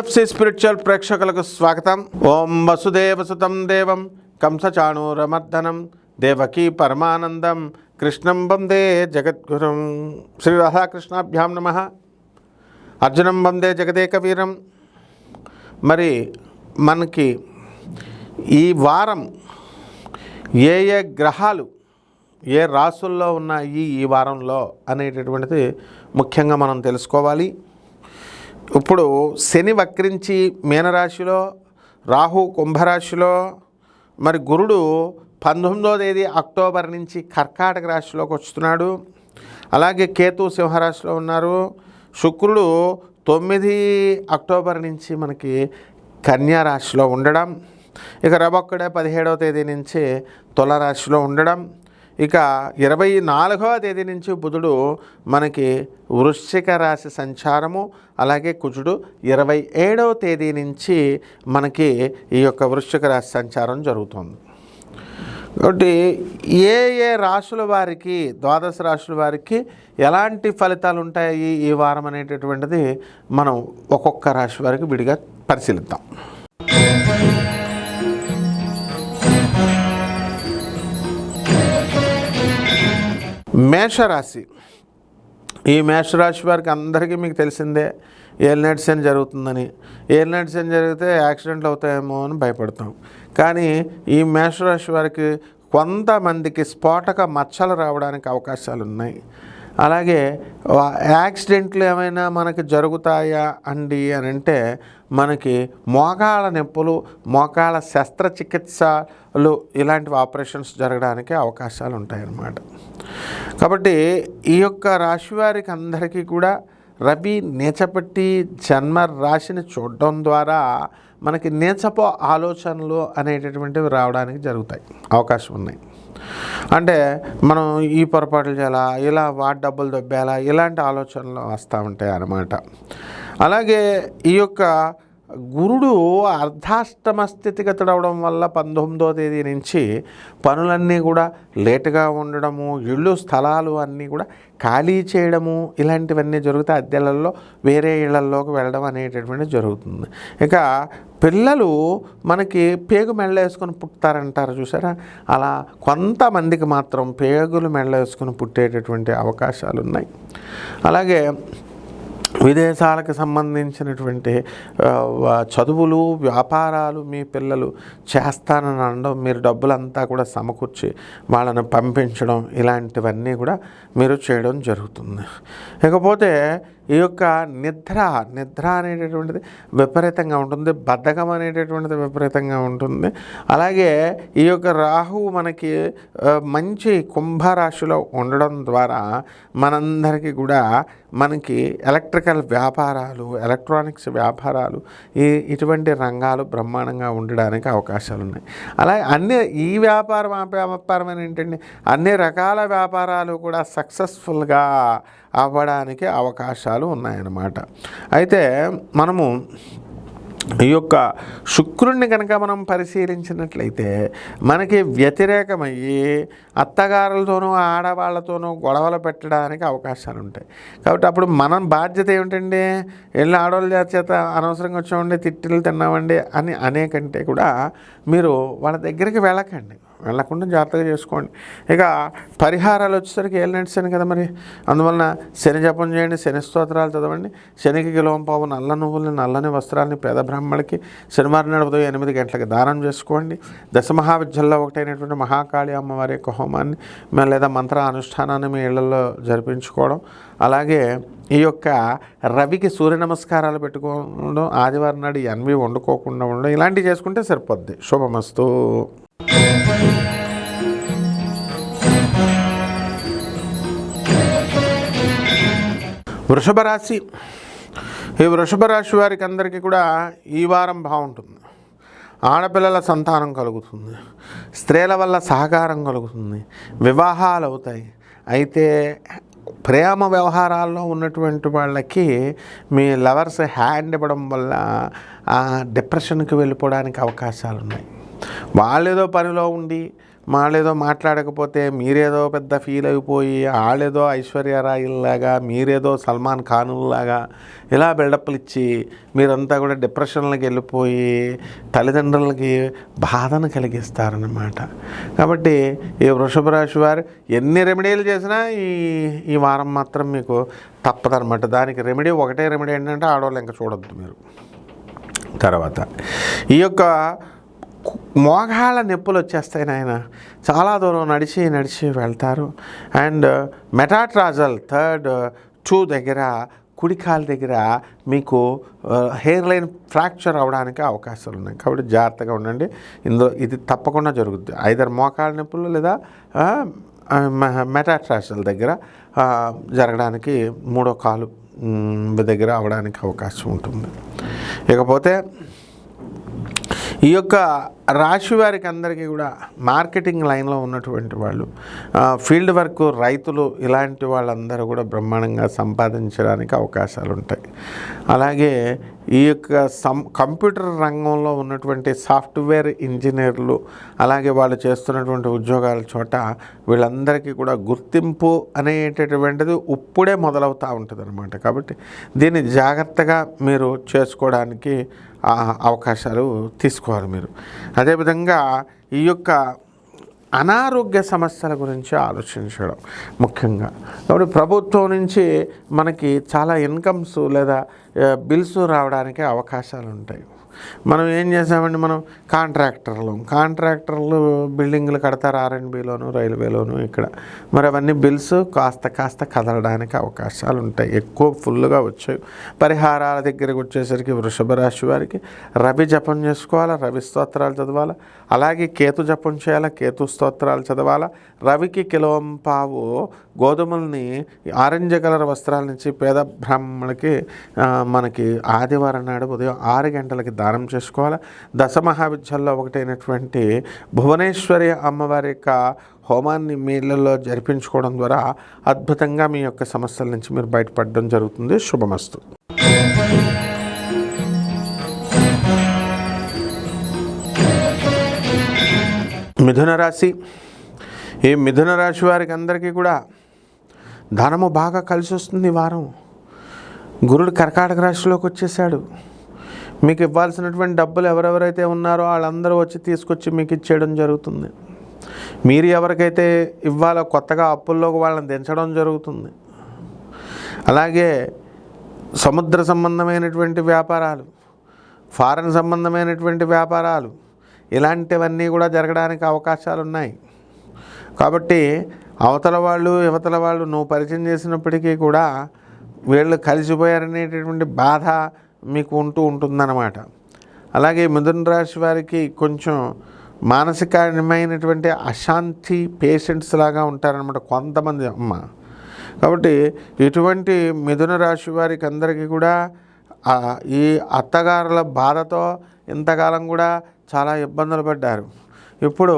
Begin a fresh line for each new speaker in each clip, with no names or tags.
TFC spiritual ప్రేక్షకులకు స్వాగతం. ఓం వసుదేవసుతం దేవం కంసచాణూరమర్దనం దేవకీ పరమానందం కృష్ణం వందే జగద్గురుం. శ్రీ రాధాకృష్ణాభ్యాం నమః. అర్జునం వందే జగదేకవీరం. మరి మనకి ఈ వారం ఏ ఏ గ్రహాలు ఏ రాసుల్లో ఉన్నాయి ఈ వారంలో అనేటటువంటిది ముఖ్యంగా మనం తెలుసుకోవాలి. ఇప్పుడు శని వక్రించి మీనరాశిలో, రాహు కుంభరాశిలో, మరి గురుడు 19వ తేదీ అక్టోబర్ నుంచి కర్కాటక రాశిలోకి వస్తున్నాడు. అలాగే కేతు సింహరాశిలో ఉన్నారు. శుక్రుడు 9 అక్టోబర్ నుంచి మనకి కన్యా రాశిలో ఉండడం, ఇక రవొక్కడే 17వ తేదీ నుంచి తులారాశిలో ఉండడం, ఇక 24వ తేదీ నుంచి బుధుడు మనకి వృశ్చిక రాశి సంచారము, అలాగే కుజుడు 27వ తేదీ నుంచి మనకి ఈ యొక్క వృశ్చిక రాశి సంచారం జరుగుతుంది. కాబట్టి ఏ ఏ రాశుల వారికి, ద్వాదశ రాశుల వారికి ఎలాంటి ఫలితాలు ఉంటాయి ఈ వారం అనేటటువంటిది మనం ఒక్కొక్క రాశి వారికి విడిగా పరిశీలిద్దాం. మేషరాశి. ఈ మేషరాశి వారికి అందరికీ మీకు తెలిసిందే ఏలినాటి శని జరుగుతుందని. ఏలినాటి శని జరిగితే యాక్సిడెంట్లు అవుతాయేమో అని భయపడతాం. కానీ ఈ మేషరాశి వారికి కొంతమందికి స్ఫోటక మచ్చలు రావడానికి అవకాశాలు ఉన్నాయి. అలాగే యాక్సిడెంట్లు ఏమైనా మనకి జరుగుతాయా అండి అని అంటే మనకి మోకాళ్ళ నొప్పులు, మోకాళ్ళ శస్త్రచికిత్సలు ఇలాంటివి ఆపరేషన్స్ జరగడానికి అవకాశాలు ఉంటాయన్నమాట. కాబట్టి ఈ యొక్క రాశి వారికి అందరికీ కూడా రవి నీచపెట్టి జన్మ రాశిని చూడడం ద్వారా మనకి నీచపు ఆలోచనలు అనేటటువంటివి రావడానికి జరుగుతాయి, అవకాశం ఉన్నాయి. అంటే మనం ఈ పొరపాట్లు చేయాలా, ఇలా వాటి డబ్బులు దొబ్బేలా, ఇలాంటి ఆలోచనలు వస్తూ ఉంటాయి అన్నమాట. అలాగే ఈ యొక్క గురుడు అర్ధాష్టమ స్థితిగతుడు అవడం వల్ల 19వ తేదీ నుంచి పనులన్నీ కూడా లేటుగా ఉండడము, ఇళ్ళు స్థలాలు అన్నీ కూడా ఖాళీ చేయడము, ఇలాంటివన్నీ జరుగుతాయి. అద్దెలలో వేరే ఇళ్లలోకి వెళ్ళడం అనేటటువంటిది జరుగుతుంది. ఇక పిల్లలు మనకి పేగు మెళ్ళ వేసుకొని పుట్టారంటారు చూసారా, అలా కొంతమందికి మాత్రం పేగులు మెళ్ళ వేసుకొని పుట్టేటటువంటి అవకాశాలు ఉన్నాయి. అలాగే విదేశాలకు సంబంధించినటువంటి చదువులు, వ్యాపారాలు మీ పిల్లలు చేస్తానని అనడం, మీరు డబ్బులంతా కూడా సమకూర్చి వాళ్ళని పంపించడం, ఇలాంటివన్నీ కూడా మీరు చేయడం జరుగుతుంది. ఇకపోతే ఈ యొక్క నిద్ర అనేటటువంటిది విపరీతంగా ఉంటుంది, బద్ధకం అనేటటువంటిది విపరీతంగా ఉంటుంది. అలాగే ఈ యొక్క రాహువు మనకి మంచి కుంభరాశిలో ఉండడం ద్వారా మనందరికీ కూడా మనకి ఎలక్ట్రికల్ వ్యాపారాలు, ఎలక్ట్రానిక్స్ వ్యాపారాలు, ఇటువంటి రంగాలు బ్రహ్మాండంగా ఉండడానికి అవకాశాలు ఉన్నాయి. అలాగే ఈ వ్యాపారం అని ఏంటండి, అన్ని రకాల వ్యాపారాలు కూడా సక్సెస్ఫుల్గా అవ్వడానికి అవకాశాలు ఉన్నాయన్నమాట. అయితే మనము ఈ యొక్క శుక్రుడిని కనుక మనం పరిశీలించినట్లయితే మనకి వ్యతిరేకమయ్యి అత్తగారులతోనూ ఆడవాళ్ళతోనూ గొడవలు పెట్టడానికి అవకాశాలు ఉంటాయి. కాబట్టి అప్పుడు మనం బాధ్యత ఏమిటండి, వెళ్ళి ఆడవాళ్ళ చేత అనవసరంగా వచ్చామండి, తిట్లు తిన్నామండి అని అనేకంటే కూడా మీరు వాళ్ళ దగ్గరికి వెళ్ళకుండా జాగ్రత్తగా చేసుకోండి. ఇక పరిహారాలు వచ్చేసరికి ఏలినాటి శని కదా, మరి అందువలన శని జపం చేయండి, శని స్తోత్రాలు చదవండి, శనికి కిలోంపావు నల్ల నువ్వుల్ని, నల్లని వస్త్రాలని పేద బ్రాహ్మణులకి శనివారం నాడు ఉదయం 8 గంటలకు దానం చేసుకోండి. దశమహావిద్యల్లో ఒకటైనటువంటి మహాకాళి అమ్మవారి యొక్క హోమాన్ని లేదా మంత్ర అనుష్ఠానాన్ని మీ ఇళ్లలో జరిపించుకోవడం, అలాగే ఈ యొక్క రవికి సూర్య నమస్కారాలు పెట్టుకోవడం, ఆదివారం నాడు ఎన్వి వండుకోకుండా ఉండడం, ఇలాంటివి చేసుకుంటే సరిపోద్ది. శుభమస్తు. వృషభ రాశి. ఈ వృషభ రాశి వారికి అందరికీ కూడా ఈ వారం బాగుంటుంది. ఆడపిల్లల సంతానం కలుగుతుంది, స్త్రీల వల్ల సహకారం కలుగుతుంది, వివాహాలు అవుతాయి. అయితే ప్రేమ వ్యవహారాల్లో ఉన్నటువంటి వాళ్ళకి మీ లవర్స్ హ్యాండ్ ఇవ్వడం వల్ల డిప్రెషన్కి వెళ్ళిపోవడానికి అవకాశాలు ఉన్నాయి. వాళ్ళేదో పనిలో ఉండి వాళ్ళేదో మాట్లాడకపోతే మీరేదో పెద్ద ఫీల్ అయిపోయి వాళ్ళేదో ఐశ్వర్యరాయిల్లాగా మీరేదో సల్మాన్ ఖానుల్లాగా ఇలా బిల్డప్లు ఇచ్చి మీరంతా కూడా డిప్రెషన్లకు వెళ్ళిపోయి తల్లిదండ్రులకి బాధను కలిగిస్తారన్నమాట. కాబట్టి ఈ వృషభ రాశి వారు ఎన్ని రెమెడీలు చేసినా ఈ వారం మాత్రం మీకు తప్పదనమాట. దానికి రెమెడీ ఒకటే రెమెడీ ఏంటంటే ఆడవాళ్ళు ఇంకా చూడొద్దు మీరు. తర్వాత ఈ యొక్క మోకాళ్ళ నొప్పులు వచ్చేస్తాయి నాయన, చాలా దూరం నడిచి వెళ్తారు. అండ్ మెటాట్రాజల్ థర్డ్ 2 దగ్గర కుడి కాలు దగ్గర మీకు హెయిర్ లైన్ ఫ్రాక్చర్ అవ్వడానికి అవకాశాలు ఉన్నాయి. కాబట్టి జాగ్రత్తగా ఉండండి. ఇది తప్పకుండా జరుగుద్ది. ఐదర్ మోకాళ్ళ నొప్పులు లేదా మెటాట్రాజల్ దగ్గర జరగడానికి, 3వ కాలు దగ్గర అవ్వడానికి అవకాశం ఉంటుంది. ఇకపోతే ఈ యొక్క రాశి వారికి అందరికీ కూడా మార్కెటింగ్ లైన్లో ఉన్నటువంటి వాళ్ళు, ఫీల్డ్ వర్క్ రైతులు, ఇలాంటి వాళ్ళందరూ కూడా బ్రహ్మాండంగా సంపాదించడానికి అవకాశాలు ఉంటాయి. అలాగే ఈ యొక్క కంప్యూటర్ రంగంలో ఉన్నటువంటి సాఫ్ట్వేర్ ఇంజనీర్లు, అలాగే వాళ్ళు చేస్తున్నటువంటి ఉద్యోగాల చోట వీళ్ళందరికీ కూడా గుర్తింపు అనేటటువంటిది ఇప్పుడే మొదలవుతూ ఉంటుంది అనమాట. కాబట్టి దీన్ని జాగ్రత్తగా మీరు చేసుకోవడానికి అవకాశాలు తీసుకోవాలి మీరు. అదేవిధంగా ఈ యొక్క అనారోగ్య సమస్యల గురించి ఆలోచించడం ముఖ్యంగా. కాబట్టి ప్రభుత్వం నుంచి మనకి చాలా ఇన్కమ్స్ లేదా బిల్స్ రావడానికి అవకాశాలు ఉంటాయి. మనం ఏం చేసామండి, మనం కాంట్రాక్టర్లు బిల్డింగ్లు కడతారు ఆర్ఎండ్బిలోను రైల్వేలోను ఇక్కడ. మరి అవన్నీ బిల్స్ కాస్త కదలడానికి అవకాశాలు ఉంటాయి. ఎక్కువ ఫుల్గా వచ్చాయి. పరిహారాల దగ్గరికి వచ్చేసరికి వృషభ రాశి వారికి రవి జపం చేసుకోవాలా, రవి స్తోత్రాలు చదవాలా. అలాగే కేతు జపం చేయాలా, కేతు స్తోత్రాలు చదవాలా. రవికి కిలోంపావు గోధుమల్ని ఆరెంజ్ కలర్ వస్త్రాల నుంచి పేద బ్రాహ్మణులకి మనకి ఆదివారం నాడు ఉదయం 6 గంటలకి దానం చేసుకోవాలి. దశమహావిద్యల్లో ఒకటైనటువంటి భువనేశ్వరి అమ్మవారి యొక్క హోమాన్ని మీ ఇళ్లలో జరిపించుకోవడం ద్వారా అద్భుతంగా మీ యొక్క సమస్యల నుంచి మీరు బయటపడడం జరుగుతుంది. శుభమస్తు. మిథున రాశి. ఈ మిథున రాశి వారికి అందరికీ కూడా ధనము బాగా కలిసి వస్తుంది. ఈ వారం గురుడు కర్కాటక రాశిలోకి వచ్చేసాడు. మీకు ఇవ్వాల్సినటువంటి డబ్బులు ఎవరెవరైతే ఉన్నారో వాళ్ళందరూ వచ్చి తీసుకొచ్చి మీకు ఇచ్చేయడం జరుగుతుంది. మీరు ఎవరికైతే ఇవ్వాలో కొత్తగా అప్పుల్లోకి వాళ్ళని దించడం జరుగుతుంది. అలాగే సముద్ర సంబంధమైనటువంటి వ్యాపారాలు, ఫారెన్ సంబంధమైనటువంటి వ్యాపారాలు, ఇలాంటివన్నీ కూడా జరగడానికి అవకాశాలు ఉన్నాయి. కాబట్టి అవతల వాళ్ళు యువతల వాళ్ళు నువ్వు పరిచయం చేసినప్పటికీ కూడా వీళ్ళు కలిసిపోయారనేటటువంటి బాధ మీకు ఉంటుందన్నమాట. అలాగే మిథున రాశి వారికి కొంచెం మానసికమైనటువంటి అశాంతి పేషెంట్స్ లాగా ఉంటారనమాట కొంతమంది అమ్మ. కాబట్టి ఇటువంటి మిథున రాశి వారికి అందరికీ కూడా ఈ అత్తగారుల బాధతో ఇంతకాలం కూడా చాలా ఇబ్బందులు పడ్డారు. ఇప్పుడు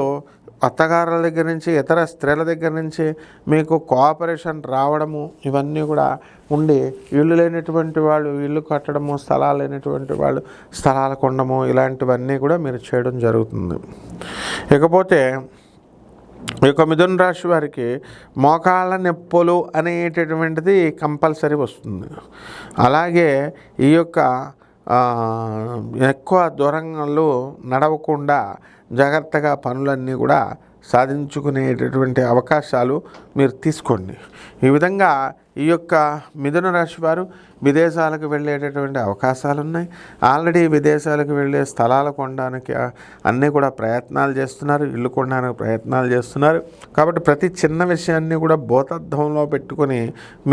అత్తగారుల దగ్గర నుంచి ఇతర స్త్రీల దగ్గర నుంచి మీకు కోఆపరేషన్ రావడము ఇవన్నీ కూడా ఉండి, ఇల్లు లేనటువంటి వాళ్ళు ఇల్లు కట్టడము, స్థలాలు లేనటువంటి వాళ్ళు స్థలాలు కొనడము, ఇలాంటివన్నీ కూడా మీరు చేయడం జరుగుతుంది. ఇకపోతే ఈ యొక్క మిథున రాశి వారికి మోకాళ్ళ నొప్పులు అనేటటువంటిది కంపల్సరీ వస్తుంది. అలాగే ఈ యొక్క ఎక్కువ దూరంలో నడవకుండా జాగ్రత్తగా పనులన్నీ కూడా సాధించుకునేటటువంటి అవకాశాలు మీరు తీసుకోండి. ఈ విధంగా ఈ యొక్క మిథున రాశి వారు విదేశాలకు వెళ్ళేటటువంటి అవకాశాలు ఉన్నాయి. ఆల్రెడీ విదేశాలకు వెళ్ళే స్థలాలు కొనడానికి అన్నీ కూడా ప్రయత్నాలు చేస్తున్నారు, ఇల్లు కొనడానికి ప్రయత్నాలు చేస్తున్నారు. కాబట్టి ప్రతి చిన్న విషయాన్ని కూడా భూతద్దంలో పెట్టుకొని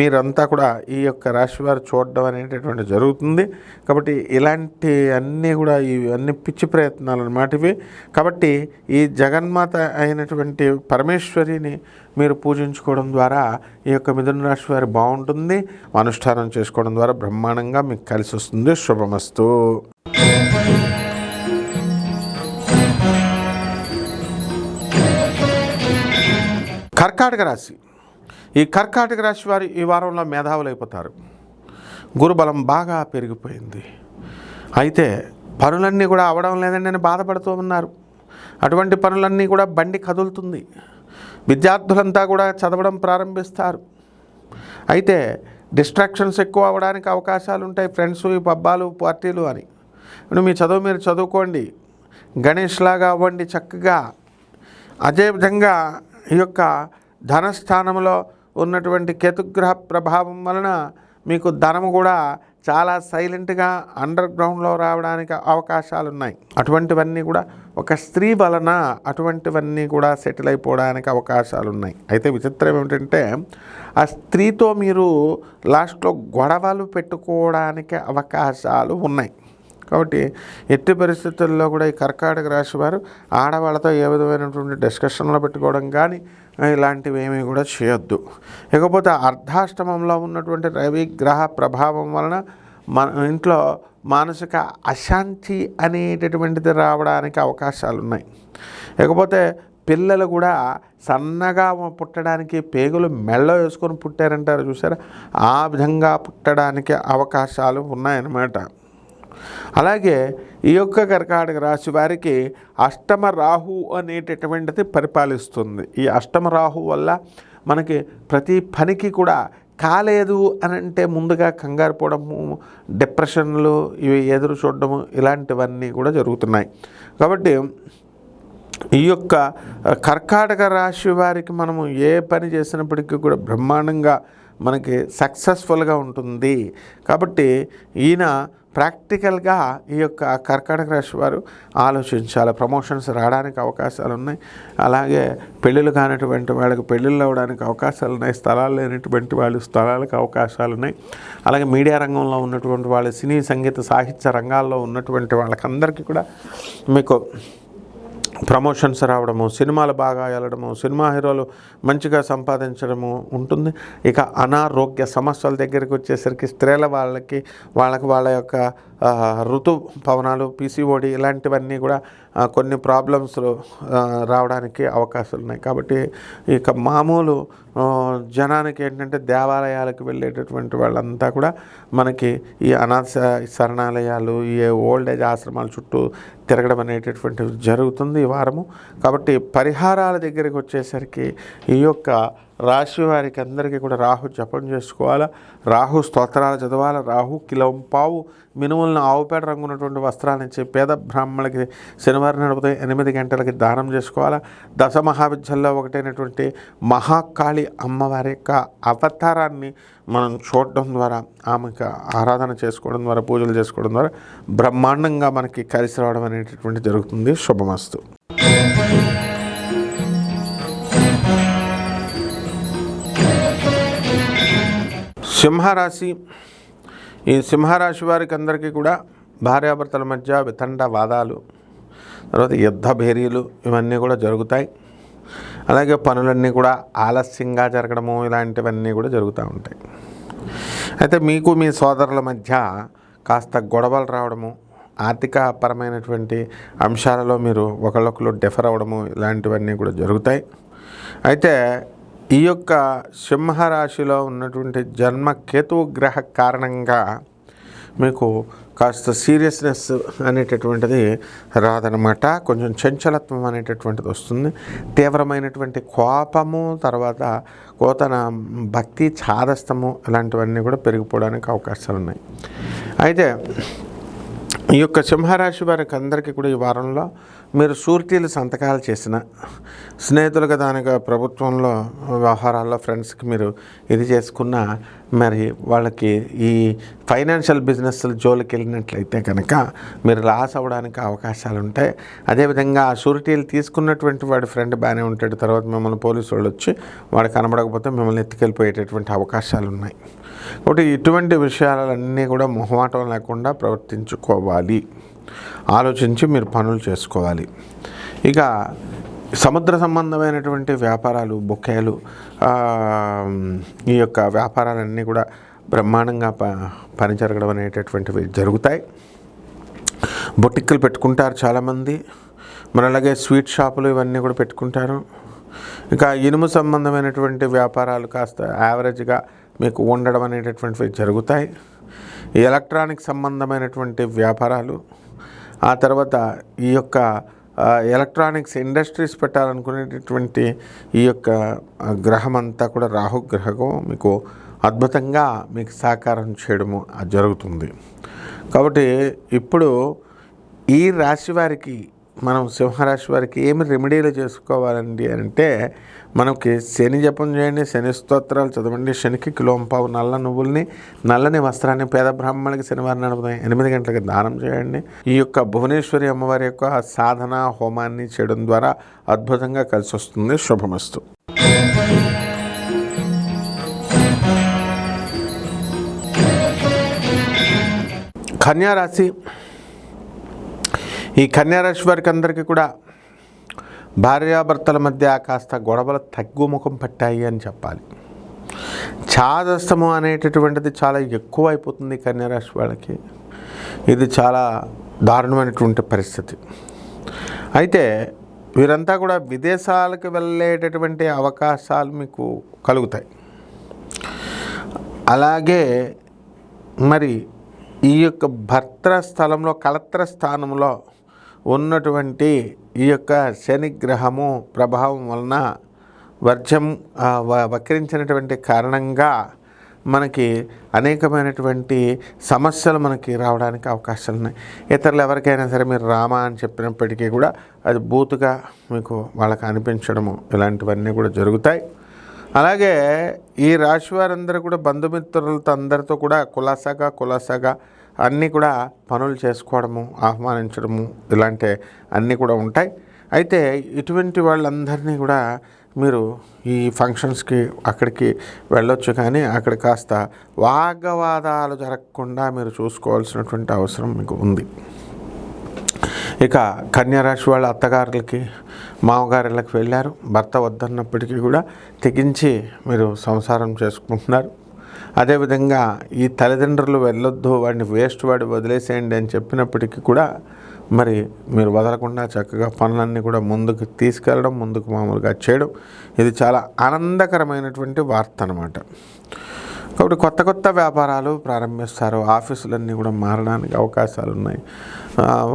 మీరంతా కూడా ఈ యొక్క రాశి వారు చూడడం అనేటటువంటి జరుగుతుంది. కాబట్టి ఇలాంటి అన్నీ కూడా ఇవన్నీ పిచ్చి ప్రయత్నాలు అన్నమాట ఇవి. కాబట్టి ఈ జగన్మాత అయినటువంటి పరమేశ్వరిని మీరు పూజించుకోవడం ద్వారా ఈ యొక్క మిథున రాశి వారి బాగుంటుంది. అనుష్ఠానం చేసుకోవడం ద్వారా బ్రహ్మాండంగా మీకు కలిసి వస్తుంది. శుభమస్తు. కర్కాటక రాశి. ఈ కర్కాటక రాశి వారు ఈ వారంలో మేధావులు అయిపోతారు. గురుబలం బాగా పెరిగిపోయింది. అయితే పనులన్నీ కూడా అవడం లేదండి అని బాధపడుతూ ఉన్నారు. అటువంటి పనులన్నీ కూడా బండి కదులుతుంది. విద్యార్థులంతా కూడా చదవడం ప్రారంభిస్తారు. అయితే డిస్ట్రాక్షన్స్ ఎక్కువ అవ్వడానికి అవకాశాలు ఉంటాయి. ఫ్రెండ్స్, ఈ పబ్బాలు, పార్టీలు అని. ఇప్పుడు మీ చదువు మీరు చదువుకోండి, గణేష్ లాగా అవ్వండి చక్కగా. అదేవిధంగా ఈ యొక్క ధనస్థానంలో ఉన్నటువంటి కేతుగ్రహ ప్రభావం వలన మీకు ధనము కూడా చాలా సైలెంట్గా అండర్ గ్రౌండ్లో రావడానికి అవకాశాలు ఉన్నాయి. అటువంటివన్నీ కూడా ఒక స్త్రీ వలన అటువంటివన్నీ కూడా సెటిల్ అయిపోవడానికి అవకాశాలు ఉన్నాయి. అయితే విచిత్రం ఏమిటంటే ఆ స్త్రీతో మీరు లాస్ట్లో గొడవలు పెట్టుకోవడానికి అవకాశాలు ఉన్నాయి. కాబట్టి ఎట్టి పరిస్థితుల్లో కూడా ఈ కర్కాటక రాశి వారు ఆడవాళ్ళతో ఏ విధమైనటువంటి డిస్కషన్లో పెట్టుకోవడం కానీ ఇలాంటివి ఏమీ కూడా చేయొద్దు. ఇకపోతే అర్ధాష్టమంలో ఉన్నటువంటి రవి గ్రహ ప్రభావం వలన మన ఇంట్లో మానసిక అశాంతి అనేటటువంటిది రావడానికి అవకాశాలు ఉన్నాయి. ఇకపోతే పిల్లలు కూడా సన్నగా పుట్టడానికి పేగులు మెళ్ళ వేసుకొని పుట్టారంటారు చూసారా, ఆ విధంగా పుట్టడానికి అవకాశాలు ఉన్నాయన్నమాట. అలాగే ఈ యొక్క కర్కాటక రాశి వారికి అష్టమ రాహు అనేటటువంటిది పరిపాలిస్తుంది. ఈ అష్టమ రాహు వల్ల మనకి ప్రతి పనికి కూడా కాలేదు అని అంటే ముందుగా కంగారు పోవడము, డిప్రెషన్లు ఇవి ఎదురు చూడడము ఇలాంటివన్నీ కూడా జరుగుతున్నాయి. కాబట్టి ఈ యొక్క కర్కాటక రాశి వారికి మనము ఏ పని చేసినప్పటికీ కూడా బ్రహ్మాండంగా మనకి సక్సెస్ఫుల్గా ఉంటుంది. కాబట్టి ఈయన ప్రాక్టికల్గా ఈ యొక్క కర్కాటక రాశి వారు ఆలోచించాలి. ప్రమోషన్స్ రావడానికి అవకాశాలు ఉన్నాయి. అలాగే పెళ్ళిళ్ళు కానటువంటి వాళ్ళకి పెళ్ళిళ్ళు అవ్వడానికి అవకాశాలు ఉన్నాయి. స్థలాలు లేనటువంటి వాళ్ళు స్థలాలకు అవకాశాలు ఉన్నాయి. అలాగే మీడియా రంగంలో ఉన్నటువంటి వాళ్ళు, సినీ సంగీత సాహిత్య రంగాల్లో ఉన్నటువంటి వాళ్ళకందరికీ కూడా మీకు ప్రమోషన్స్ రావడము, సినిమాలు బాగా వెళ్ళడము, సినిమా హీరోలు మంచిగా సంపాదించడము ఉంటుంది. ఇక అనారోగ్య సమస్యల దగ్గరికి వచ్చేసరికి స్త్రీల వాళ్ళకి వాళ్ళ యొక్క ఋతు పవనాలు, పీసీఓడి ఇలాంటివన్నీ కూడా కొన్ని ప్రాబ్లమ్స్ రావడానికి అవకాశాలు ఉన్నాయి. కాబట్టి ఇక మామూలు జనానికి ఏంటంటే దేవాలయాలకు వెళ్ళేటటువంటి వాళ్ళంతా కూడా మనకి ఈ అనాథ శరణాలయాలు, ఈ ఓల్డ్ ఏజ్ ఆశ్రమాల చుట్టూ తిరగడం అనేటటువంటిది జరుగుతుంది ఈ వారము. కాబట్టి పరిహారాల దగ్గరికి వచ్చేసరికి ఈ యొక్క రాశి వారికి అందరికీ కూడా రాహు జపం చేసుకోవాలా, రాహు స్తోత్రాలు చదవాలి, రాహు కిలోంపావు మినుములను ఆవుపేట రంగు ఉన్నటువంటి వస్త్రాలు ఇచ్చి పేద బ్రాహ్మణులకి శనివారం నడిపితే 8 గంటలకి దానం చేసుకోవాలా. దశ మహావిద్యల్లో ఒకటైనటువంటి మహాకాళి అమ్మవారి యొక్క అవతారాన్ని మనం చూడడం ద్వారా, ఆమెకు ఆరాధన చేసుకోవడం ద్వారా, పూజలు చేసుకోవడం ద్వారా బ్రహ్మాండంగా మనకి కలిసి రావడం అనేటటువంటి జరుగుతుంది. శుభమస్తు. సింహరాశి. ఈ సింహరాశి వారికి అందరికీ కూడా భార్యాభర్తల మధ్య వితండ వాదాలు, తర్వాత యుద్ధ భేరీలు ఇవన్నీ కూడా జరుగుతాయి. అలాగే పనులన్నీ కూడా ఆలస్యంగా జరగడము ఇలాంటివన్నీ కూడా జరుగుతూ ఉంటాయి. అయితే మీకు మీ సోదరుల మధ్య కాస్త గొడవలు రావడము, ఆర్థిక పరమైనటువంటి అంశాలలో మీరు ఒకళ్ళొకరు డిఫర్ అవ్వడము ఇలాంటివన్నీ కూడా జరుగుతాయి. అయితే ఈ యొక్క సింహరాశిలో ఉన్నటువంటి జన్మ కేతువు గ్రహ కారణంగా మీకు కాస్త సీరియస్నెస్ అనేటటువంటిది రాదనమాట. కొంచెం చంచలత్వం అనేటటువంటిది వస్తుంది. తీవ్రమైనటువంటి కోపము, తర్వాత కోతన భక్తి, ఛాదస్తము ఇలాంటివన్నీ కూడా పెరిగిపోవడానికి అవకాశాలు ఉన్నాయి. అయితే ఈ యొక్క సింహరాశి వారికి అందరికీ కూడా ఈ వారంలో మీరు షూరిటీలు సంతకాలు చేసిన, స్నేహితులుగా దానికి ప్రభుత్వంలో వ్యవహారాల్లో ఫ్రెండ్స్కి మీరు ఇది చేసుకున్న, మరి వాళ్ళకి ఈ ఫైనాన్షియల్ బిజినెస్లు జోలికి వెళ్ళినట్లయితే కనుక మీరు లాస్ అవ్వడానికి అవకాశాలు ఉంటాయి. అదేవిధంగా ఆ షూరిటీలు తీసుకున్నటువంటి వాడి ఫ్రెండ్ బాగానే ఉంటాడు, తర్వాత మిమ్మల్ని పోలీసు వాళ్ళు వచ్చి వాడు కనబడకపోతే మిమ్మల్ని ఎత్తుకెళ్ళిపోయేటటువంటి అవకాశాలు ఉన్నాయి. కాబట్టి ఇటువంటి విషయాలన్నీ కూడా మొహమాటం లేకుండా ప్రవర్తించుకోవాలి, ఆలోచించి మీరు పనులు చేసుకోవాలి. ఇక సముద్ర సంబంధమైనటువంటి వ్యాపారాలు, బొకేలు, ఈ యొక్క వ్యాపారాలన్నీ కూడా బ్రహ్మాండంగా పని జరగడం అనేటటువంటివి జరుగుతాయి. బొటిక్కులు పెట్టుకుంటారు చాలామంది, మరి అలాగే స్వీట్ షాపులు ఇవన్నీ కూడా పెట్టుకుంటారు. ఇక ఇనుము సంబంధమైనటువంటి వ్యాపారాలు కాస్త యావరేజ్గా మీకు ఉండడం అనేటటువంటివి జరుగుతాయి. ఎలక్ట్రానిక్ సంబంధమైనటువంటి వ్యాపారాలు, ఆ తర్వాత ఈ యొక్క ఎలక్ట్రానిక్స్ ఇండస్ట్రీస్ పెట్టాలనుకునేటటువంటి ఈ యొక్క గ్రహం అంతా కూడా రాహుగ్రహం మీకు అద్భుతంగా మీకు సహకారం చేయడము జరుగుతుంది. కాబట్టి ఇప్పుడు ఈ రాశి వారికి మనం సింహరాశి వారికి ఏమి రెమెడీలు చేసుకోవాలండి అంటే, మనకి శని జపం చేయండి, శని స్తోత్రాలు చదవండి, శనికి కిలోంపావు నల్ల నువ్వుల్ని నల్లని వస్త్రాన్ని పేద బ్రాహ్మణులకి శనివారం నడుపుతాయి 8 గంటలకు దానం చేయండి. ఈ యొక్క భువనేశ్వరి అమ్మవారి యొక్క సాధన హోమాన్ని చేయడం ద్వారా అద్భుతంగా కలిసి వస్తుంది. శుభమస్తు. కన్యారాశి. ఈ కన్యారాశి వారికి అందరికీ కూడా భార్యాభర్తల మధ్య కాస్త గొడవలు తగ్గుముఖం పట్టాయి అని చెప్పాలి. చాదస్తము అనేటటువంటిది చాలా ఎక్కువ అయిపోతుంది కన్యారాశి వాళ్ళకి. ఇది చాలా దారుణమైనటువంటి పరిస్థితి. అయితే వీరంతా కూడా విదేశాలకు వెళ్ళేటటువంటి అవకాశాలు మీకు కలుగుతాయి. అలాగే మరి ఈ యొక్క భర్త స్థలంలో కలత్ర స్థానంలో ఉన్నటువంటి ఈ యొక్క శనిగ్రహము ప్రభావం వలన వక్రించినటువంటి కారణంగా మనకి అనేకమైనటువంటి సమస్యలు మనకి రావడానికి అవకాశాలు ఉన్నాయి. ఇతరులు ఎవరికైనా సరే మీరు రామ అని చెప్పినప్పటికీ కూడా అది బూతుగా మీకు వాళ్ళకి అనిపించడము ఇలాంటివన్నీ కూడా జరుగుతాయి. అలాగే ఈ రాశి వారందరూ కూడా బంధుమిత్రులతో అందరితో కూడా కులాసాగా అన్నీ కూడా పనులు చేసుకోవడము, ఆహ్వానించడము ఇలాంటి అన్నీ కూడా ఉంటాయి. అయితే ఇటువంటి వాళ్ళందరినీ కూడా మీరు ఈ ఫంక్షన్స్కి అక్కడికి వెళ్ళొచ్చు, కానీ అక్కడ కాస్త వాగ్వాదాలు జరగకుండా మీరు చూసుకోవాల్సినటువంటి అవసరం మీకు ఉంది. ఇక కన్యారాశి వాళ్ళ అత్తగారులకి మామగారులకు వెళ్ళారు, భర్త వద్దన్నప్పటికీ కూడా తెగించి మీరు సంసారం చేసుకుంటున్నారు. అదేవిధంగా ఈ తల్లిదండ్రులు వెళ్ళొద్దు, వాడిని వేస్ట్ వాడి వదిలేసేయండి అని చెప్పినప్పటికీ కూడా మరి మీరు వదలకుండా చక్కగా పనులన్నీ కూడా ముందుకు తీసుకెళ్ళడం, ముందుకు మామూలుగా చేయడం, ఇది చాలా ఆనందకరమైనటువంటి వార్త అన్నమాట. కాబట్టి కొత్త వ్యాపారాలు ప్రారంభిస్తారు. ఆఫీసులన్నీ కూడా మారడానికి అవకాశాలు ఉన్నాయి.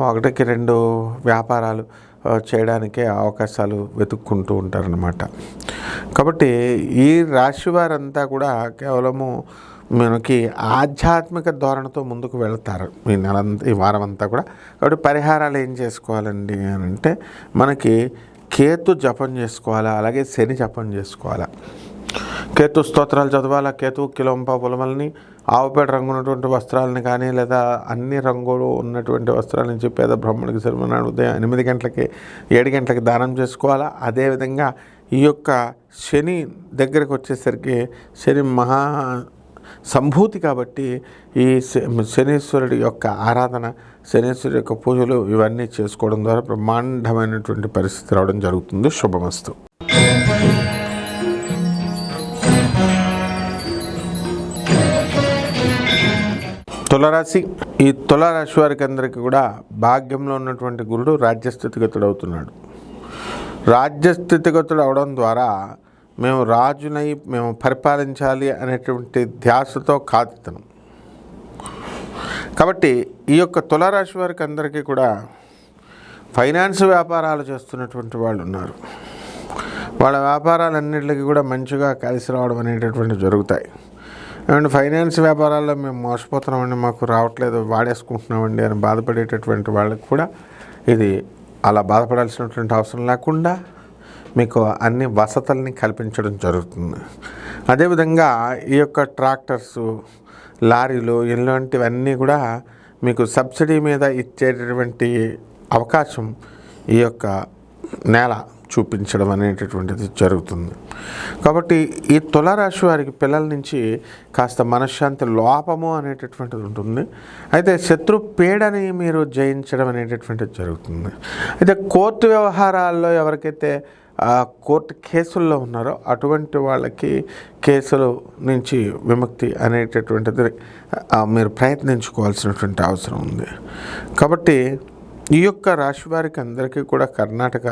1-2 వ్యాపారాలు చేయడానికే అవకాశాలు వెతుక్కుంటూ ఉంటారనమాట. కాబట్టి ఈ రాశి వారంతా కూడా కేవలము మనకి ఆధ్యాత్మిక ధోరణితో ముందుకు వెళ్తారు ఈ వారం అంతా కూడా. కాబట్టి పరిహారాలు ఏం చేసుకోవాలండి అని అంటే, మనకి కేతు జపం చేసుకోవాలా, అలాగే శని జపం చేసుకోవాలా. కేతు స్తోత్రాలు చదవాలా. కేతు కిలోంపావు పొలమల్ని ఆవుపేట రంగు ఉన్నటువంటి వస్త్రాలని కానీ, లేదా అన్ని రంగులు ఉన్నటువంటి వస్త్రాల నుంచి పేద బ్రాహ్మణుడికి శనివారం ఉదయం 8 గంటలకి 7 గంటలకి దానం చేసుకోవాలా. అదేవిధంగా ఈ యొక్క శని దగ్గరకు వచ్చేసరికి శని మహా సంభూతి కాబట్టి ఈ శనీశ్వరుడి యొక్క ఆరాధన, శనీశ్వరుడి యొక్క పూజలు ఇవన్నీ చేసుకోవడం ద్వారా బ్రహ్మాండమైనటువంటి పరిస్థితి రావడం జరుగుతుంది. శుభమస్తు. తులారాశి. ఈ తులారాశి వారికి అందరికీ కూడా భాగ్యంలో ఉన్నటువంటి గురుడు రాజ్యస్థితిగతుడు అవుతున్నాడు. రాజ్యస్థితిగతుడు అవడం ద్వారా మేము రాజునై మేము పరిపాలించాలి అనేటువంటి ధ్యాసతో కాదుతనం. కాబట్టి ఈ యొక్క తులారాశి వారికి అందరికీ కూడా ఫైనాన్స్ వ్యాపారాలు చేస్తున్నటువంటి వాళ్ళు ఉన్నారు. వాళ్ళ వ్యాపారాలన్నింటికి కూడా మంచిగా కలిసి రావడం అనేటటువంటి జరుగుతాయి. అండ్ ఫైనాన్స్ వ్యాపారాల్లో మేము మోసపోతున్నామండి, మాకు రావట్లేదు, వాడేసుకుంటున్నామండి అని బాధపడేటటువంటి వాళ్ళకి కూడా ఇది అలా బాధపడాల్సినటువంటి అవసరం లేకుండా మీకు అన్ని వసతుల్ని కల్పించడం జరుగుతుంది. అదేవిధంగా ఈ యొక్క ట్రాక్టర్సు, లారీలు ఇలాంటివన్నీ కూడా మీకు సబ్సిడీ మీద ఇచ్చేటటువంటి అవకాశం ఈ యొక్క నేల చూపించడం అనేటటువంటిది జరుగుతుంది. కాబట్టి ఈ తులారాశి వారికి పిల్లల నుంచి కాస్త మనశ్శాంతి లోపము అనేటటువంటిది ఉంటుంది. అయితే శత్రు పీడని మీరు జయించడం అనేటటువంటిది జరుగుతుంది. అయితే కోర్టు వ్యవహారాల్లో ఎవరికైతే కోర్టు కేసుల్లో ఉన్నారో అటువంటి వాళ్ళకి కేసుల నుంచి విముక్తి అనేటటువంటిది మీరు ప్రయత్నించుకోవాల్సినటువంటి అవసరం ఉంది. కాబట్టి ఈ యొక్క రాశి వారికి అందరికీ కూడా కర్ణాటక,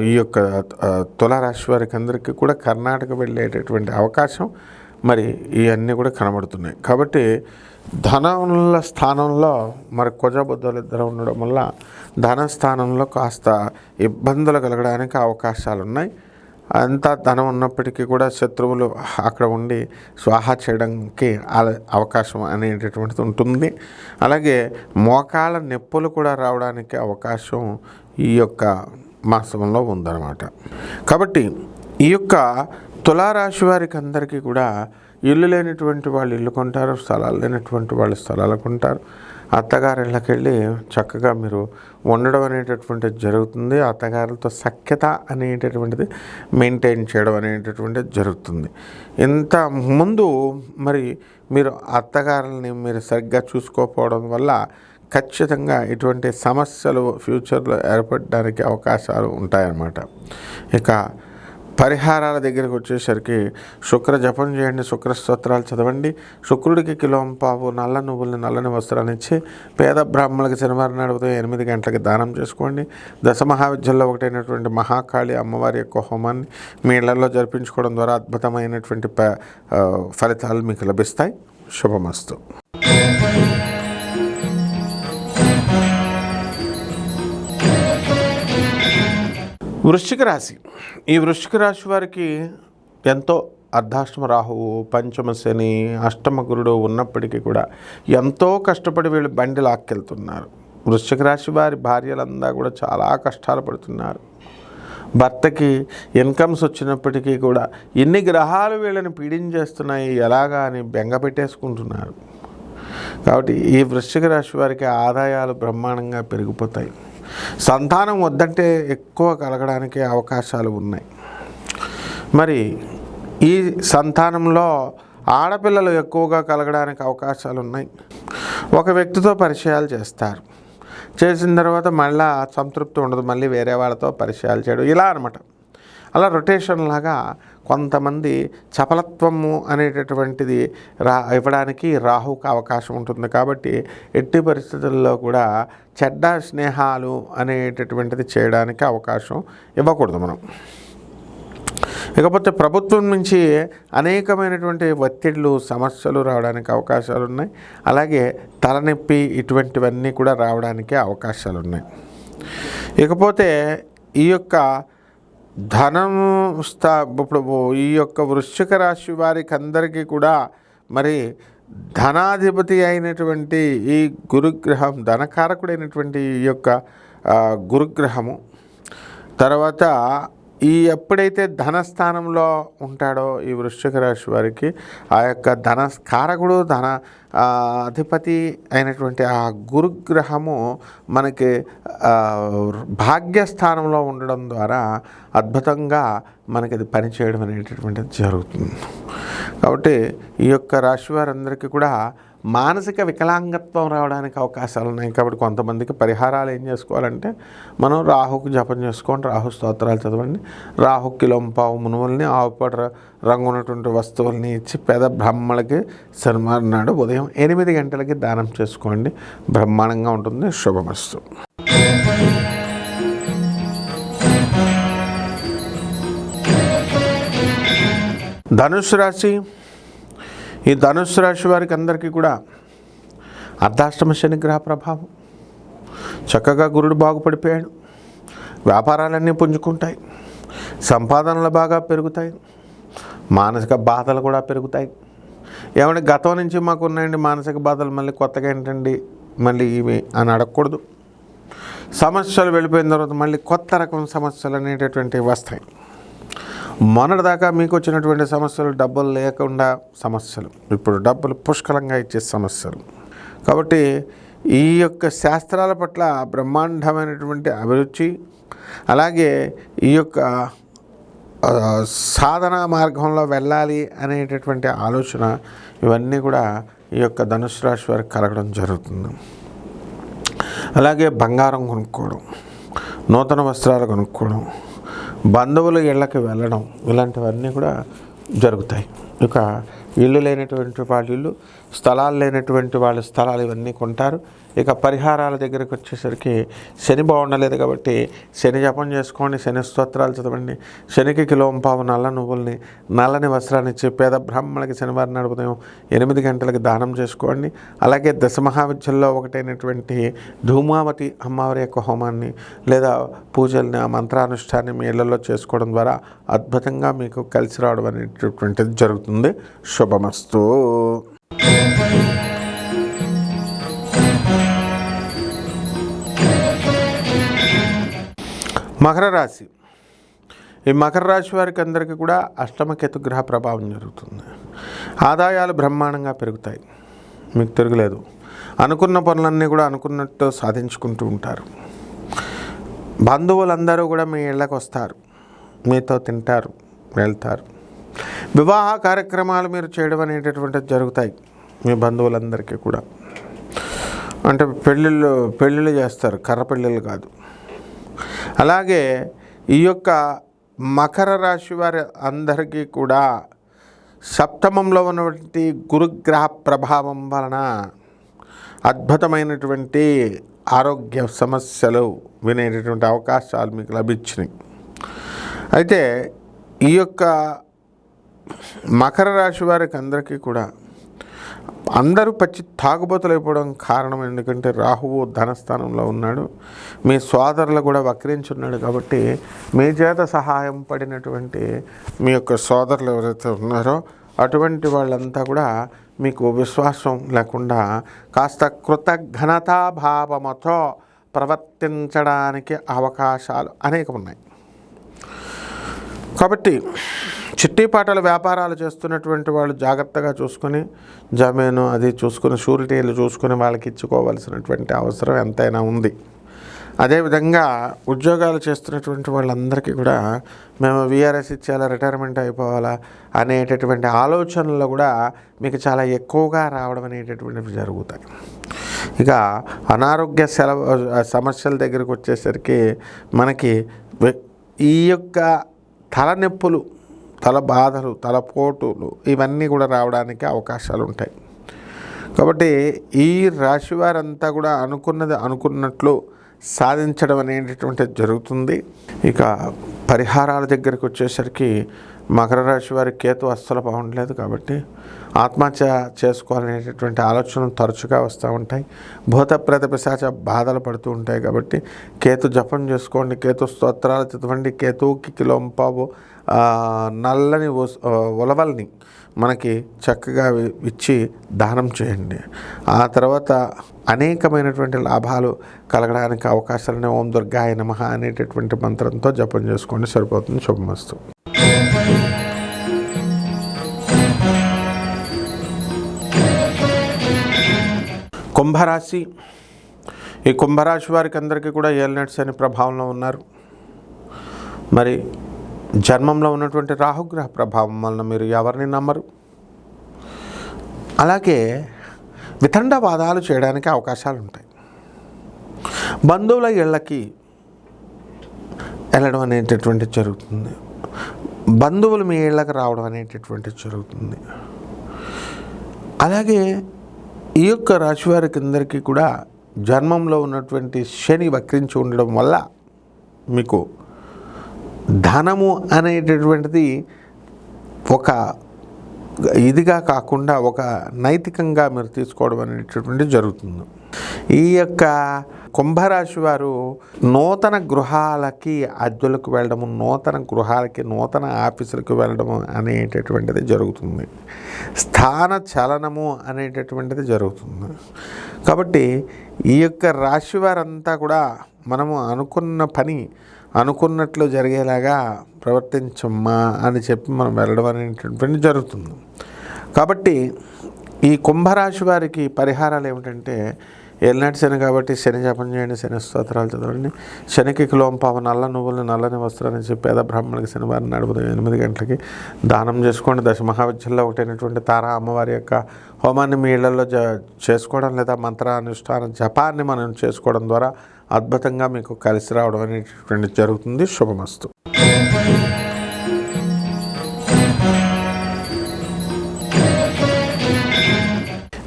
ఈ యొక్క తులారాశి వారికి అందరికీ కూడా కర్ణాటక వెళ్ళేటటువంటి అవకాశం మరి ఇవన్నీ కూడా కనబడుతున్నాయి. కాబట్టి ధనముల స్థానంలో మరి కుజబుద్ధులు ఇద్దరు ఉండడం వల్ల ధన స్థానంలో కాస్త ఇబ్బందులు కలగడానికి అవకాశాలు ఉన్నాయి. అంతా ధనం ఉన్నప్పటికీ కూడా శత్రువులు అక్కడ ఉండి స్వాహా చేయడానికి అవకాశం అనేటటువంటిది ఉంటుంది. అలాగే మోకాళ్ళ నొప్పులు కూడా రావడానికి అవకాశం ఈ యొక్క మాసంలో ఉందన్నమాట. కాబట్టి ఈ యొక్క తులారాశి వారికి అందరికీ కూడా ఇల్లు లేనటువంటి వాళ్ళు ఇల్లు కొంటారు, స్థలాలు లేనటువంటి వాళ్ళు స్థలాలు కొంటారు. అత్తగారి ఇళ్ళకి వెళ్ళి చక్కగా మీరు ఉండడం అనేటటువంటిది జరుగుతుంది. అత్తగారులతో సఖ్యత అనేటటువంటిది మెయింటైన్ చేయడం అనేటటువంటిది జరుగుతుంది. ఇంత ముందు మరి మీరు అత్తగారులని మీరు సరిగ్గా చూసుకోకపోవడం వల్ల ఖచ్చితంగా ఇటువంటి సమస్యలు ఫ్యూచర్లో ఏర్పడడానికి అవకాశాలు ఉంటాయన్నమాట. ఇక పరిహారాల దగ్గరికి వచ్చేసరికి శుక్ర జపం చేయండి, శుక్ర స్తోత్రాలు చదవండి, శుక్రుడికి కిలోంపావు నల్ల నువ్వుల్ని నల్లని వస్త్రాన్ని ఇచ్చి పేద బ్రాహ్మణులకి శనివారం నాడు ఉదయం 8 గంటలకి దానం చేసుకోండి. దశమహావిద్యల్లో ఒకటైనటువంటి మహాకాళి అమ్మవారి యొక్క హోమాన్ని మీ ఇళ్లలో జరిపించుకోవడం ద్వారా అద్భుతమైనటువంటి ఫలితాలు మీకు లభిస్తాయి. శుభమస్తు. వృశ్చిక రాశి. ఈ వృశ్చిక రాశి వారికి ఎంతో అర్ధాష్టమ రాహువు, పంచమ శని, అష్టమ గురుడు ఉన్నప్పటికీ కూడా ఎంతో కష్టపడి వీళ్ళు బండి లాక్కెళ్తున్నారు. వృశ్చిక రాశి వారి భార్యలంతా కూడా చాలా కష్టాలు పడుతున్నారు. భర్తకి ఇన్కమ్స్ వచ్చినప్పటికీ కూడా ఎన్ని గ్రహాలు వీళ్ళని పీడించేస్తున్నాయి ఎలాగా అని బెంగ పెట్టేసుకుంటున్నారు. కాబట్టి ఈ వృశ్చిక రాశి వారికి ఆదాయాలు బ్రహ్మాండంగా పెరిగిపోతాయి. సంతానం వద్దంటే ఎక్కువ కలగడానికి అవకాశాలు ఉన్నాయి. మరి ఈ సంతానంలో ఆడపిల్లలు ఎక్కువగా కలగడానికి అవకాశాలు ఉన్నాయి. ఒక వ్యక్తితో పరిచయాలు చేస్తారు, చేసిన తర్వాత మళ్ళీ సంతృప్తి ఉండదు, మళ్ళీ వేరే వాళ్ళతో పరిచయాలు చేయడం ఇలా అనమాట. అలా రొటేషన్ లాగా కొంతమంది చపలత్వము అనేటటువంటిది ఇవ్వడానికి రాహుకు అవకాశం ఉంటుంది. కాబట్టి ఎట్టి పరిస్థితుల్లో కూడా చెడ్డ స్నేహాలు అనేటటువంటిది చేయడానికి అవకాశం ఇవ్వకూడదు మనం. ఇకపోతే ప్రభుత్వం నుంచి అనేకమైనటువంటి ఒత్తిళ్ళు, సమస్యలు రావడానికి అవకాశాలు ఉన్నాయి. అలాగే తలనొప్పి ఇటువంటివన్నీ కూడా రావడానికి అవకాశాలు ఉన్నాయి. ఇకపోతే ఈ యొక్క ధనము ఇప్పుడు ఈ యొక్క వృశ్చిక రాశి వారికి అందరికీ కూడా మరి ధనాధిపతి అయినటువంటి ఈ గురుగ్రహం, ధనకారకుడైనటువంటి ఈ యొక్క గురుగ్రహము తర్వాత ఎప్పుడైతే ధనస్థానంలో ఉంటాడో ఈ వృశ్చిక రాశి వారికి ఆ యొక్క ధనకారకుడు, ధన అధిపతి అయినటువంటి ఆ గురుగ్రహము మనకి భాగ్యస్థానంలో ఉండడం ద్వారా అద్భుతంగా మనకి అది పనిచేయడం అనేటటువంటిది జరుగుతుంది. కాబట్టి ఈ యొక్క రాశి వారందరికీ కూడా మానసిక వికలాంగత్వం రావడానికి అవకాశాలు ఉన్నాయి. కాబట్టి కొంతమందికి పరిహారాలు ఏం చేసుకోవాలంటే మనం రాహుకు జపం చేసుకోండి, రాహు స్తోత్రాలు చదవండి, రాహు కిలోంపావు మునువుల్ని, ఆవుపాటు రంగు ఉన్నటువంటి వస్తువుల్ని ఇచ్చి పేద బ్రాహ్మణులకి శనివారం నాడు ఉదయం 8 గంటలకి దానం చేసుకోండి. బ్రహ్మాండంగా ఉంటుంది. శుభమస్తు. ధనుస్సు రాశి. ఈ ధనుస్సు రాశి వారికి అందరికీ కూడా అర్ధాష్టమ శని గ్రహ ప్రభావం. చక్కగా గురుడు బాగుపడిపోయాడు, వ్యాపారాలన్నీ పుంజుకుంటాయి, సంపాదనలు బాగా పెరుగుతాయి, మానసిక బాధలు కూడా పెరుగుతాయి. ఏమంటే గతం నుంచి మాకు ఉన్నాయండి మానసిక బాధలు, మళ్ళీ కొత్తగా ఏంటండి మళ్ళీ ఇవి అని అడగకూడదు. సమస్యలు వెళ్ళిపోయిన తర్వాత మళ్ళీ కొత్త రకం సమస్యలు అనేటటువంటివి వస్తాయి. మొన్నటిదాకా మీకు వచ్చినటువంటి సమస్యలు డబ్బులు లేకుండా సమస్యలు, ఇప్పుడు డబ్బులు పుష్కలంగా ఇచ్చే సమస్యలు. కాబట్టి ఈ యొక్క శాస్త్రాల పట్ల బ్రహ్మాండమైనటువంటి అభిరుచి, అలాగే ఈ యొక్క సాధనా మార్గంలో వెళ్ళాలి అనేటటువంటి ఆలోచన, ఇవన్నీ కూడా ఈ యొక్క ధనుసు రాశి వారికి కలగడం జరుగుతుంది. అలాగే బంగారం కొనుక్కోవడం, నూతన వస్త్రాలు కొనుక్కోవడం, బంధువుల ఇళ్ళకి వెళ్ళడం, ఇలాంటివన్నీ కూడా జరుగుతాయి. ఇక ఇల్లు లేనటువంటి వాళ్ళు ఇల్లు, స్థలాలు లేనటువంటి వాళ్ళు స్థలాలు, ఇవన్నీ కొంటారు. ఇక పరిహారాల దగ్గరికి వచ్చేసరికి శని బాగుండలేదు కాబట్టి శని జపం చేసుకోండి, శని స్తోత్రాలు చదవండి, శనికి కిలోంపావు నల్ల నువ్వుల్ని నల్లని వస్త్రాన్ని ఇచ్చి పేద బ్రాహ్మణులకి శనివారం నాడు ఉదయం 8 గంటలకి దానం చేసుకోండి. అలాగే దశమహావిద్యల్లో ఒకటైనటువంటి ధూమావతి అమ్మవారి యొక్క హోమాన్ని లేదా పూజల్ని, ఆ మంత్రానుష్ఠాన్ని మీ ఇళ్లలో చేసుకోవడం ద్వారా అద్భుతంగా మీకు కలిసి రావడం అనేటటువంటిది జరుగుతుంది. శుభమస్తు. మకర రాశి. ఈ మకర రాశి వారికి అందరికీ కూడా అష్టమ కేతుగ్రహ ప్రభావం జరుగుతుంది. ఆదాయాలు బ్రహ్మాండంగా పెరుగుతాయి, మీకు తిరగలేదు. అనుకున్న పనులన్నీ కూడా అనుకున్నట్టు సాధించుకుంటూ ఉంటారు. బంధువులందరూ కూడా మీ ఇళ్ళకి వస్తారు, మీతో తింటారు, వెళ్తారు. వివాహ కార్యక్రమాలు మీరు చేయడం అనేటటువంటిది జరుగుతాయి మీ బంధువులందరికీ కూడా. అంటే పెళ్ళిళ్ళు చేస్తారు, కర్ర పెళ్ళిళ్ళు కాదు. అలాగే ఈ యొక్క మకర రాశి వారి అందరికీ కూడా సప్తమంలో ఉన్నటువంటి గురుగ్రహ ప్రభావం వలన అద్భుతమైనటువంటి ఆరోగ్య సమస్యలు వినేటటువంటి అవకాశాలు మీకు లభించినాయి. అయితే ఈ యొక్క మకర రాశి వారికి అందరికీ కూడా అందరూ పచ్చి తాగుబోతులు అయిపోవడం కారణం. ఎందుకంటే రాహువు ధనస్థానంలో ఉన్నాడు, మీ సోదరులు కూడా వక్రించున్నాడు. కాబట్టి మీ చేత సహాయం పడినటువంటి మీ యొక్క సోదరులు ఎవరైతే ఉన్నారో అటువంటి వాళ్ళంతా కూడా మీకు విశ్వాసం లేకుండా కాస్త కృతజ్ఞతాభావముతో ప్రవర్తించడానికి అవకాశాలు అనేకం ఉన్నాయి. కాబట్టి చిట్టీపాటల వ్యాపారాలు చేస్తున్నటువంటి వాళ్ళు జాగ్రత్తగా చూసుకొని, జమీను అది చూసుకొని, షూరిటీలు చూసుకొని వాళ్ళకి ఇచ్చుకోవాల్సినటువంటి అవసరం ఎంతైనా ఉంది. అదేవిధంగా ఉద్యోగాలు చేస్తున్నటువంటి వాళ్ళందరికీ కూడా మేము వీఆర్ఎస్ ఇచ్చేయాలా, రిటైర్మెంట్ అయిపోవాలా అనేటటువంటి ఆలోచనలు కూడా మీకు చాలా ఎక్కువగా రావడం అనేటటువంటివి జరుగుతాయి. ఇక అనారోగ్య సమస్యల దగ్గరికి వచ్చేసరికి మనకి ఈ యొక్క తలనొప్పులు, తల బాధలు, తలపోటులు ఇవన్నీ కూడా రావడానికి అవకాశాలు ఉంటాయి. కాబట్టి ఈ రాశి వారంతా కూడా అనుకున్నట్లు సాధించడం అనేటటువంటిది జరుగుతుంది. ఇక పరిహారాల దగ్గరికి వచ్చేసరికి మకర రాశి వారి కేతు అస్సలు బాగుండలేదు కాబట్టి ఆత్మహత్య చేసుకోవాలనేటటువంటి ఆలోచనలు తరచుగా వస్తూ ఉంటాయి. భూత ప్రేత పిశాచ బాధలు పడుతూ ఉంటాయి. కాబట్టి కేతు జపం చేసుకోండి, కేతు స్తోత్రాలు చదవండి, కేతువుకి కిలోంపావు నల్లని ఉలవల్ని మనకి చక్కగా ఇచ్చి దానం చేయండి. ఆ తర్వాత అనేకమైనటువంటి లాభాలు కలగడానికి అవకాశాలని ఓం దుర్గాయ నమః అనేటటువంటి మంత్రంతో జపం చేసుకోండి, సరిపోతుంది. శుభమస్తు. కుంభరాశి. ఈ కుంభరాశి వారికి అందరికీ కూడా ఏలినట్స్ అనే ప్రభావంలో ఉన్నారు. మరి జన్మంలో ఉన్నటువంటి రాహుగ్రహ ప్రభావం వలన మీరు ఎవరిని నమ్మరు. అలాగే వితండవాదాలు చేయడానికి అవకాశాలు ఉంటాయి. బంధువుల ఇళ్ళకి వెళ్ళడం అనేటటువంటిది జరుగుతుంది. బంధువులు మీ ఇళ్ళకి రావడం అనేటటువంటిది జరుగుతుంది. అలాగే ఈ యొక్క రాశి వారికి అందరికీ కూడా జన్మంలో ఉన్నటువంటి శని వక్రించి ఉండడం వల్ల మీకు ధనము అనేటటువంటిది ఒక ఇదిగా కాకుండా ఒక నైతికంగా మీరు తీసుకోవడం అనేటటువంటిది జరుగుతుంది. ఈ యొక్క కుంభరాశి వారు నూతన గృహాలకి అద్దెలకు వెళ్ళడము, నూతన గృహాలకి, నూతన ఆఫీసులకు వెళ్ళడము అనేటటువంటిది జరుగుతుంది. స్థాన చలనము అనేటటువంటిది జరుగుతుంది. కాబట్టి ఈ యొక్క రాశి వారంతా కూడా మనము అనుకున్న పని అనుకున్నట్లు జరిగేలాగా ప్రవర్తించమ్మా అని చెప్పి మనం వెళ్ళడం అనేటటువంటి జరుగుతుంది. కాబట్టి ఈ కుంభరాశి వారికి పరిహారాలు ఏమిటంటే ఏలినాటి శని కాబట్టి శని జపం చేయండి, శని స్తోత్రాలు చదవండి, శనికి కిలోంపావు నల్ల నువ్వులు నల్లని వస్త్రాన్ని చెప్పి పేద బ్రాహ్మణులకి శనివారం నాడు ఉదయం 8 గంటలకి దానం చేసుకోండి. దశమహావిద్యల్లో ఒకటైనటువంటి తారా అమ్మవారి యొక్క హోమాన్ని మీ ఇళ్లలో చేసుకోవడం లేదా మంత్రానుష్ఠాన జపాన్ని మనం చేసుకోవడం ద్వారా అద్భుతంగా మీకు కలిసి రావడం అనేటటువంటి జరుగుతుంది. శుభమస్తు.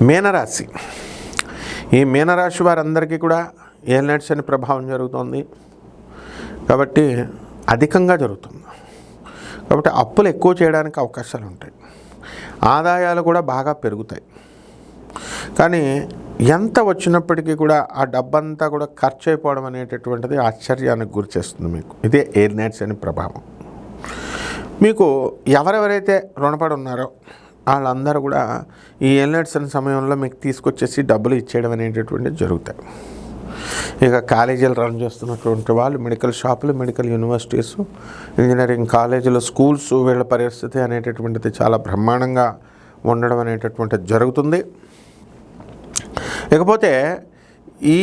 మీనరాశి. ఈ మీనరాశి వారందరికీ కూడా ఏలినాటి శని ప్రభావం జరుగుతోంది కాబట్టి అధికంగా జరుగుతుంది. కాబట్టి అప్పులు ఎక్కువ చేయడానికి అవకాశాలు ఉంటాయి, ఆదాయాలు కూడా బాగా పెరుగుతాయి. కానీ ఎంత వచ్చినప్పటికీ కూడా ఆ డబ్బంతా కూడా ఖర్చు అయిపోవడం అనేటటువంటిది ఆశ్చర్యానికి గురి చేస్తుంది మీకు. ఇదే ఏలినాటి శని ప్రభావం. మీకు ఎవరెవరైతే రుణపడి ఉన్నారో వాళ్ళందరూ కూడా ఈ ఏలినాటి శని సమయంలో మీకు తీసుకొచ్చేసి డబ్బులు ఇచ్చేయడం అనేటటువంటిది జరుగుతాయి. ఇక కాలేజీలు రన్ చేస్తున్నటువంటి వాళ్ళు, మెడికల్ షాపులు, మెడికల్ యూనివర్సిటీస్, ఇంజనీరింగ్ కాలేజీలు, స్కూల్స్, వీళ్ళ పరిస్థితి అనేటటువంటిది చాలా బ్రహ్మాండంగా ఉండడం అనేటటువంటిది జరుగుతుంది. ఇకపోతే ఈ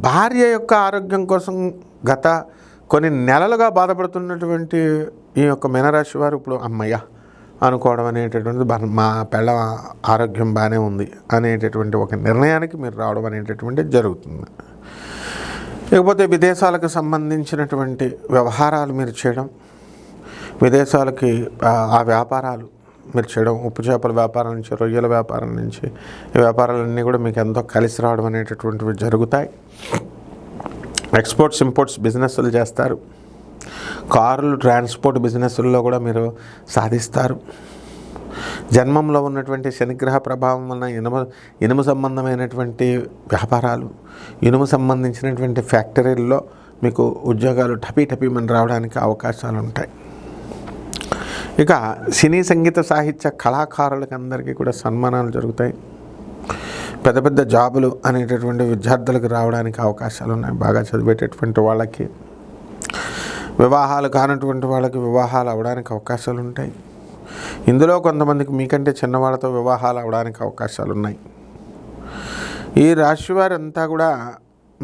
భార్య యొక్క ఆరోగ్యం కోసం గత కొన్ని నెలలుగా బాధపడుతున్నటువంటి ఈ యొక్క మీనరాశి వారు ఇప్పుడు అమ్మయ్య అనుకోవడం అనేటటువంటిది, మా పిల్ల ఆరోగ్యం బాగానే ఉంది అనేటటువంటి ఒక నిర్ణయానికి మీరు రావడం అనేటటువంటిది జరుగుతుంది. ఇకపోతే విదేశాలకు సంబంధించినటువంటి వ్యవహారాలు మీరు చేయడం, విదేశాలకి ఆ వ్యాపారాలు మీరు చేయడం, ఉప్పు చేపల వ్యాపారం నుంచి, రొయ్యల వ్యాపారం నుంచి, ఈ వ్యాపారాలన్నీ కూడా మీకు ఎంతో కలిసి రావడం అనేటటువంటివి జరుగుతాయి. ఎక్స్పోర్ట్స్ ఇంపోర్ట్స్ బిజినెస్లు చేస్తారు, కార్లు ట్రాన్స్పోర్ట్ బిజినెస్ల్లో కూడా మీరు సాధిస్తారు. జన్మంలో ఉన్నటువంటి శనిగ్రహ ప్రభావం వలన ఇనుము సంబంధమైనటువంటి వ్యాపారాలు, ఇనుము సంబంధించినటువంటి ఫ్యాక్టరీల్లో మీకు ఉద్యోగాలు టపీమని రావడానికి అవకాశాలు ఉంటాయి. ఇక సినీ సంగీత సాహిత్య కళాకారులకి అందరికీ కూడా సన్మానాలు జరుగుతాయి. పెద్ద పెద్ద జాబులు అనేటటువంటి విద్యార్థులకు రావడానికి అవకాశాలు ఉన్నాయి. బాగా చదివేటటువంటి వాళ్ళకి, వివాహాలు కానటువంటి వాళ్ళకి వివాహాలు అవడానికి అవకాశాలు ఉంటాయి. ఇందులో కొంతమందికి మీకంటే చిన్నవాళ్ళతో వివాహాలు అవడానికి అవకాశాలు ఉన్నాయి. ఈ రాశి వారంతా కూడా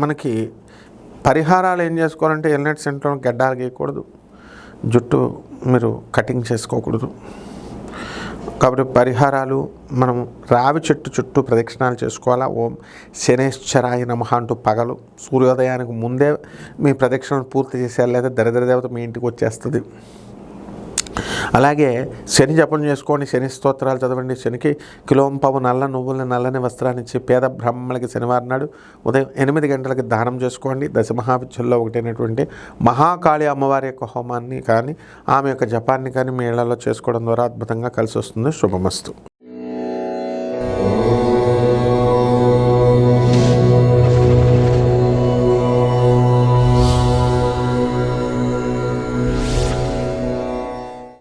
మనకి పరిహారాలు ఏం చేసుకోవాలంటే, ఏలినాటి శనిలో గడ్డాలు గీయకూడదు, జుట్టు మీరు కటింగ్ చేసుకోకూడదు. కాబట్టి పరిహారాలు మనం రావి చెట్టు చుట్టూ ప్రదక్షిణాలు చేసుకోవాలా. ఓం శనేశ్వరాయ నమః అంటూ పగలు సూర్యోదయానికి ముందే మీ ప్రదక్షిణలు పూర్తి చేసేయాలి, లేదా దరిద్ర దేవత మీ ఇంటికి వచ్చేస్తుంది. అలాగే శని జపం చేసుకోండి, శని స్తోత్రాలు చదవండి. శనికి కిలోంపావు నల్ల నువ్వులని, నల్లని వస్త్రాన్ని ఇచ్చి పేద బ్రాహ్మణులకి శనివారం నాడు ఉదయం 8 గంటలకి దానం చేసుకోండి. దశమహావిద్యల్లో ఒకటైనటువంటి మహాకాళి అమ్మవారి యొక్క హోమాన్ని కానీ, ఆమె యొక్క జపాన్ని కానీ మీ ఇళ్లలో చేసుకోవడం ద్వారా అద్భుతంగా కలిసి వస్తుంది. శుభమస్తు.